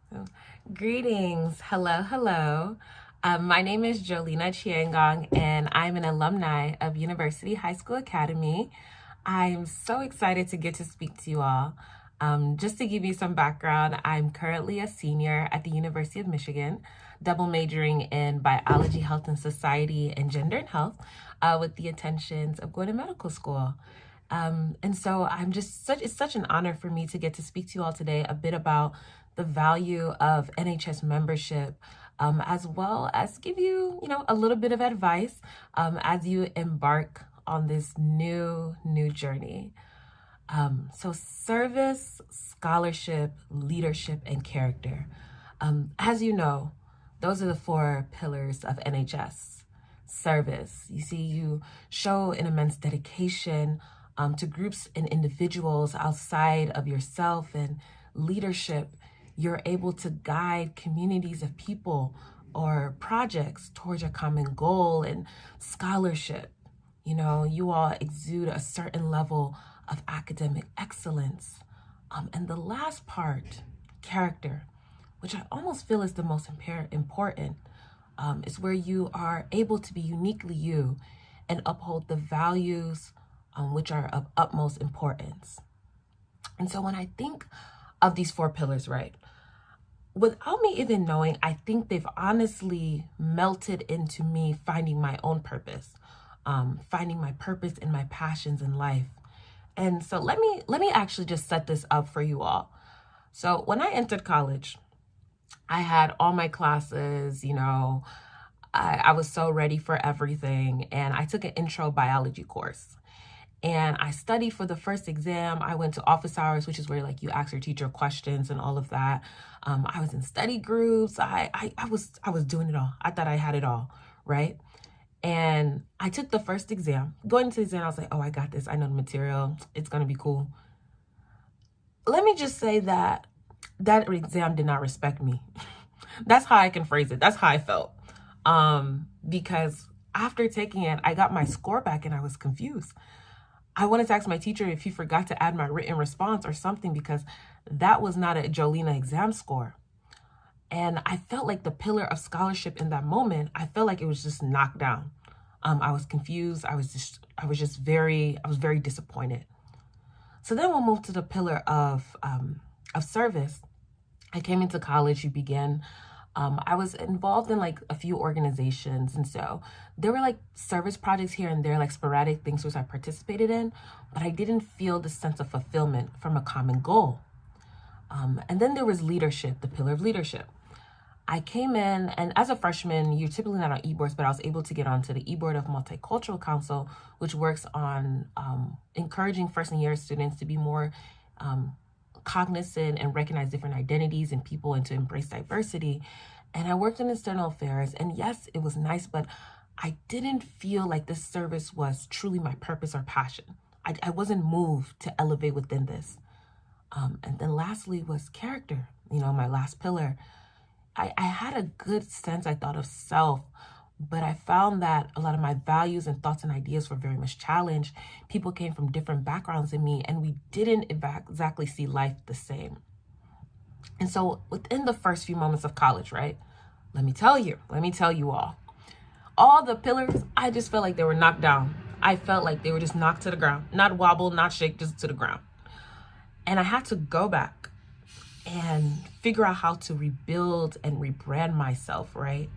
So, greetings. Hello. My name is Jolina Chiangong, and I'm an alumni of University High School Academy. I'm so excited to get to speak to you all. Just to give you some background, I'm currently a senior at the University of Michigan, double majoring in biology, health and society, and gender and health, with the intentions of going to medical school. And so it's such an honor for me to get to speak to you all today a bit about the value of NHS membership, as well as give you, a little bit of advice as you embark on this new journey. So service, scholarship, leadership, and character. As you know, those are the 4 pillars of NHS. Service. You see, you show an immense dedication to groups and individuals outside of yourself, and leadership. You're able to guide communities of people or projects towards a common goal. And scholarship, you all exude a certain level of academic excellence. And the last part, character, which I almost feel is the most important, is where you are able to be uniquely you and uphold the values which are of utmost importance. And so when I think of these 4 pillars, right, without me even knowing, I think they've honestly melted into me finding my own purpose, finding my purpose and my passions in life. And so let me actually just set this up for you all. So when I entered college, I had all my classes, I was so ready for everything. And I took an intro biology course. And I studied for the first exam. I went to office hours, which is where you ask your teacher questions and all of that. I was in study groups. I was doing it all. I thought I had it all, right? And I took the first exam. Going into the exam, I was like, oh, I got this. I know the material. It's going to be cool. Let me just say that exam did not respect me. That's how I can phrase it. That's how I felt. Because after taking it, I got my score back and I was confused. I wanted to ask my teacher if he forgot to add my written response or something, because that was not a Jolina exam score. And I felt like the pillar of scholarship in that moment, I felt like it was just knocked down. I was confused. I was very disappointed. So then we'll move to the pillar of service. I came into college, you began. I was involved in a few organizations. And so there were service projects here and there, sporadic things which I participated in, but I didn't feel the sense of fulfillment from a common goal. And then there was leadership, the pillar of leadership. I came in, and as a freshman, you're typically not on e-boards, but I was able to get onto the e-board of Multicultural Council, which works on encouraging first-year students to be more cognizant and recognize different identities and people, and to embrace diversity. And I worked in external affairs, and yes, it was nice, but I didn't feel like this service was truly my purpose or passion. I wasn't moved to elevate within this. And then lastly was character, my last pillar. I had a good sense, I thought, of self, but I found that a lot of my values and thoughts and ideas were very much challenged. People came from different backgrounds than me, and we didn't exactly see life the same. And so within the first few moments of college, right, let me tell you all the pillars, I just felt like they were knocked down. I felt like they were just knocked to the ground, not wobble, not shake, just to the ground. And I had to go back and figure out how to rebuild and rebrand myself, right?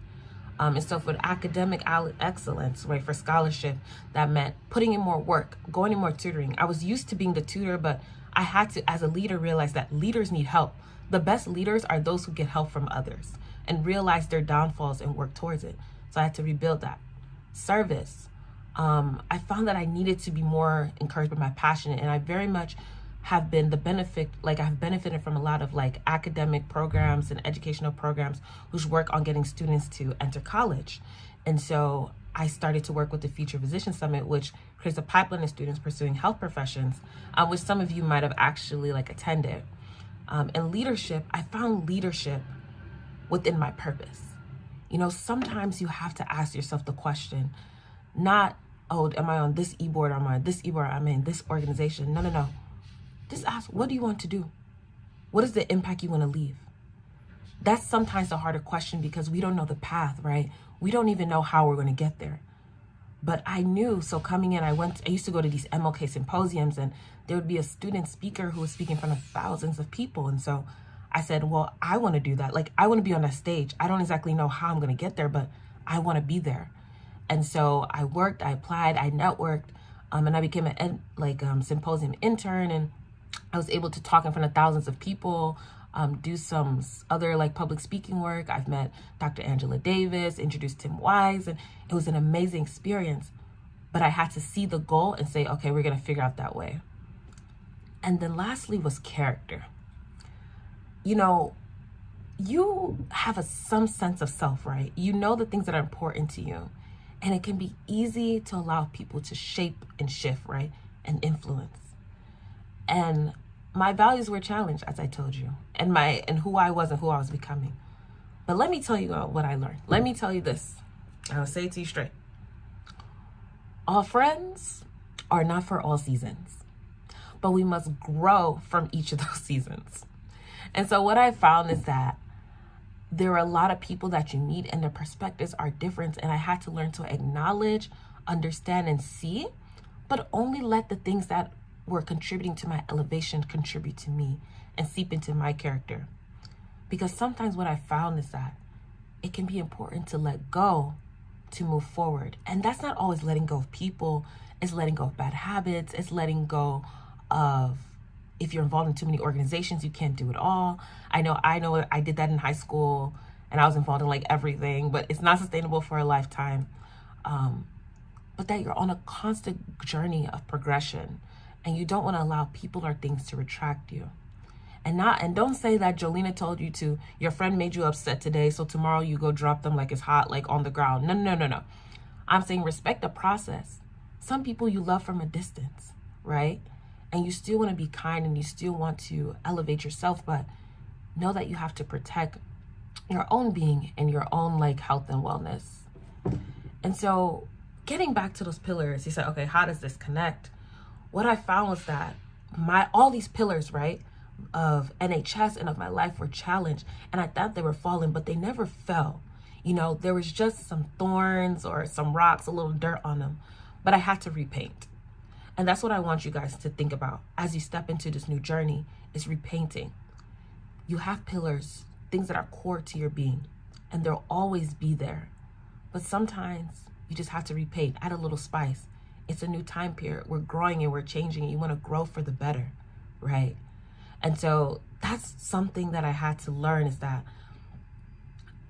And so for academic excellence, right, for scholarship, that meant putting in more work, going in more tutoring. I was used to being the tutor, but I had to, as a leader, realize that leaders need help. The best leaders are those who get help from others and realize their downfalls and work towards it. So I had to rebuild that. Service. I found that I needed to be more encouraged by my passion, and I very much have been I've benefited from a lot of academic programs and educational programs which work on getting students to enter college. And so I started to work with the Future Physician Summit, which creates a pipeline of students pursuing health professions, which some of you might have actually attended. And leadership, I found leadership within my purpose. Sometimes you have to ask yourself the question, not, oh, am I on this e-board, or am I on this e-board, I'm in this organization. No. Just ask, what do you want to do? What is the impact you want to leave? That's sometimes the harder question because we don't know the path, right? We don't even know how we're going to get there. But I knew, so coming in, I used to go to these MLK symposiums, and there would be a student speaker who was speaking in front of thousands of people. And so I said, well, I want to do that. Like, I want to be on that stage. I don't exactly know how I'm going to get there, but I want to be there. And so I worked, I applied, I networked, and I became a symposium intern, and I was able to talk in front of thousands of people, do some other like public speaking work. I've met Dr. Angela Davis, introduced Tim Wise, and it was an amazing experience. But I had to see the goal and say, okay, we're going to figure out that way. And then lastly was character. You know, you have some sense of self, right? You know the things that are important to you. And it can be easy to allow people to shape and shift, right? And influence. And my values were challenged, as I told you, and who I was and who I was becoming. But let me tell you what I learned. Let me tell you this. I'll say it to you straight. All friends are not for all seasons, but we must grow from each of those seasons. And so what I found is that there are a lot of people that you meet and their perspectives are different. And I had to learn to acknowledge, understand, and see, but only let the things that were contributing to my elevation contribute to me and seep into my character. Because sometimes what I found is that it can be important to let go to move forward. And that's not always letting go of people. It's letting go of bad habits. It's letting go of, if you're involved in too many organizations, you can't do it all. I know I did that in high school and I was involved in like everything, but it's not sustainable for a lifetime. But that you're on a constant journey of progression. And you don't want to allow people or things to retract you. And don't say that Jolina told you to, your friend made you upset today, so tomorrow you go drop them like it's hot, like on the ground. No. I'm saying respect the process. Some people you love from a distance, right? And you still want to be kind and you still want to elevate yourself, but know that you have to protect your own being and your own like health and wellness. And so getting back to those pillars, you said, okay, how does this connect? What I found was that all these pillars, right, of NHS and of my life were challenged, and I thought they were falling, but they never fell. You know, there was just some thorns or some rocks, a little dirt on them, but I had to repaint. And that's what I want you guys to think about as you step into this new journey, is repainting. You have pillars, things that are core to your being, and they'll always be there. But sometimes you just have to repaint, add a little spice. It's a new time period. We're growing and we're changing, and you want to grow for the better, right? And so that's something that I had to learn, is that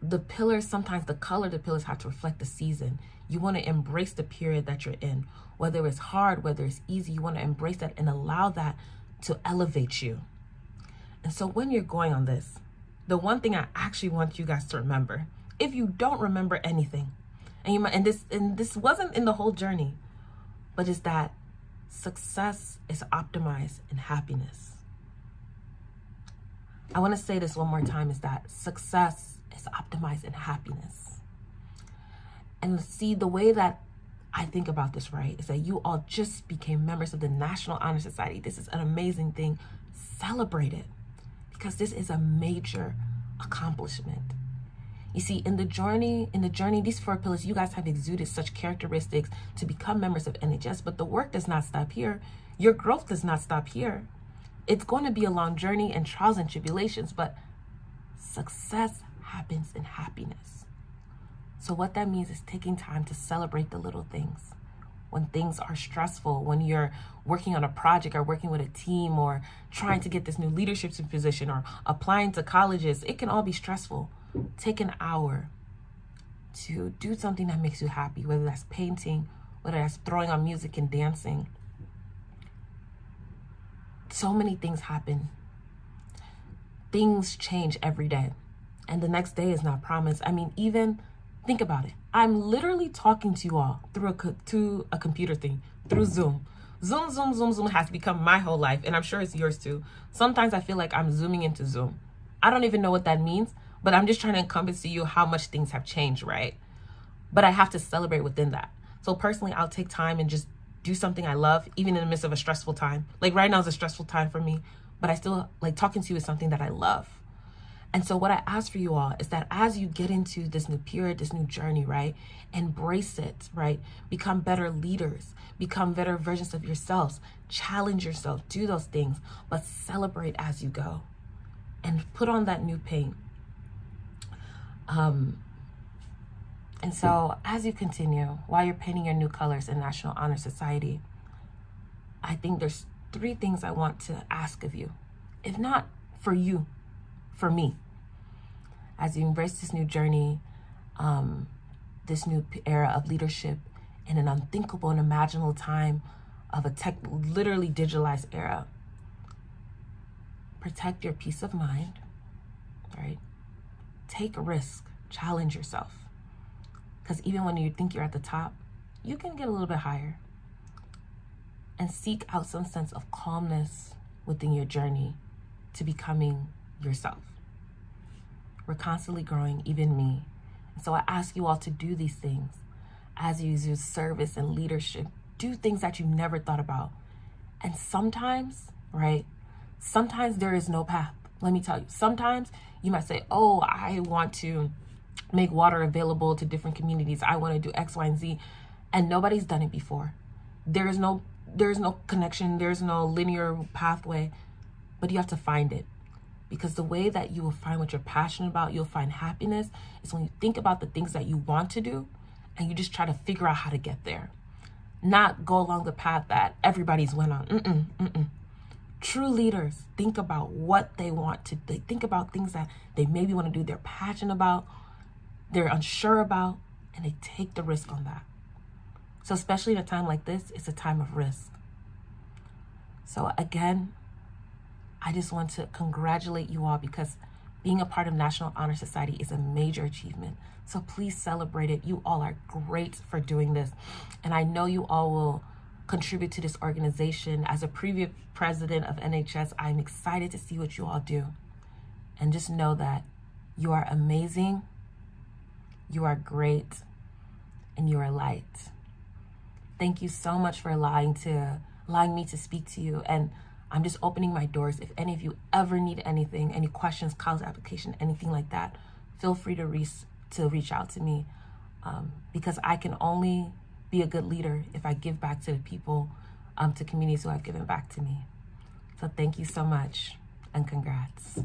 the pillars, sometimes the color of the pillars have to reflect the season. You want to embrace the period that you're in, whether it's hard, whether it's easy. You want to embrace that and allow that to elevate you. And so when you're going on this, the one thing I actually want you guys to remember, if you don't remember anything, and this wasn't in the whole journey, but is that success is optimized in happiness. I want to say this one more time, is that success is optimized in happiness. And see, the way that I think about this, right, is that you all just became members of the National Honor Society. This is an amazing thing. Celebrate it, because this is a major accomplishment. You see, in the journey, these 4 pillars, you guys have exuded such characteristics to become members of NHS, but the work does not stop here. Your growth does not stop here. It's going to be a long journey and trials and tribulations, but success happens in happiness. So what that means is taking time to celebrate the little things. When things are stressful, when you're working on a project or working with a team or trying to get this new leadership position or applying to colleges, it can all be stressful. Take an hour to do something that makes you happy, whether that's painting, whether that's throwing on music and dancing. So many things happen. Things change every day, and the next day is not promised. I mean, even think about it. I'm literally talking to you all through a computer thing, through Zoom. Zoom has become my whole life, and I'm sure it's yours too. Sometimes I feel like I'm zooming into Zoom. I don't even know what that means, but I'm just trying to encompass to you how much things have changed, right? But I have to celebrate within that. So personally, I'll take time and just do something I love, even in the midst of a stressful time. Like right now is a stressful time for me, but I still like talking to you is something that I love. And so what I ask for you all is that as you get into this new period, this new journey, right, embrace it, right? Become better leaders, become better versions of yourselves, challenge yourself, do those things, but celebrate as you go and put on that new paint. And so as you continue, while you're painting your new colors in National Honor Society, I think there's 3 things I want to ask of you. If not for you, for me. As you embrace this new journey, this new era of leadership in an unthinkable and imaginable time of a literally digitalized era, protect your peace of mind, right? Take a risk, challenge yourself. Because even when you think you're at the top, you can get a little bit higher. And seek out some sense of calmness within your journey to becoming yourself. We're constantly growing, even me. And so I ask you all to do these things as you use service and leadership. Do things that you never thought about. And sometimes, right, sometimes there is no path. Let me tell you, sometimes you might say, oh, I want to make water available to different communities. I want to do X, Y, and Z. And nobody's done it before. There's no connection. There's no linear pathway, but you have to find it. Because the way that you will find what you're passionate about, you'll find happiness, is when you think about the things that you want to do and you just try to figure out how to get there. Not go along the path that everybody's went on. True leaders think about what they want to. They think about things that they maybe want to do, they're passionate about, they're unsure about, and they take the risk on that. So especially in a time like this, it's a time of risk. So again, I just want to congratulate you all, because being a part of National Honor Society is a major achievement. So please celebrate it. You all are great for doing this. And I know you all will contribute to this organization. As a previous president of NHS, I'm excited to see what you all do. And just know that you are amazing, you are great, and you are light. Thank you so much for allowing me to speak to you. And I'm just opening my doors. If any of you ever need anything, any questions, college application, anything like that, feel free to reach out to me, because I can only be a good leader if I give back to the people, to communities who have given back to me. So thank you so much, and congrats.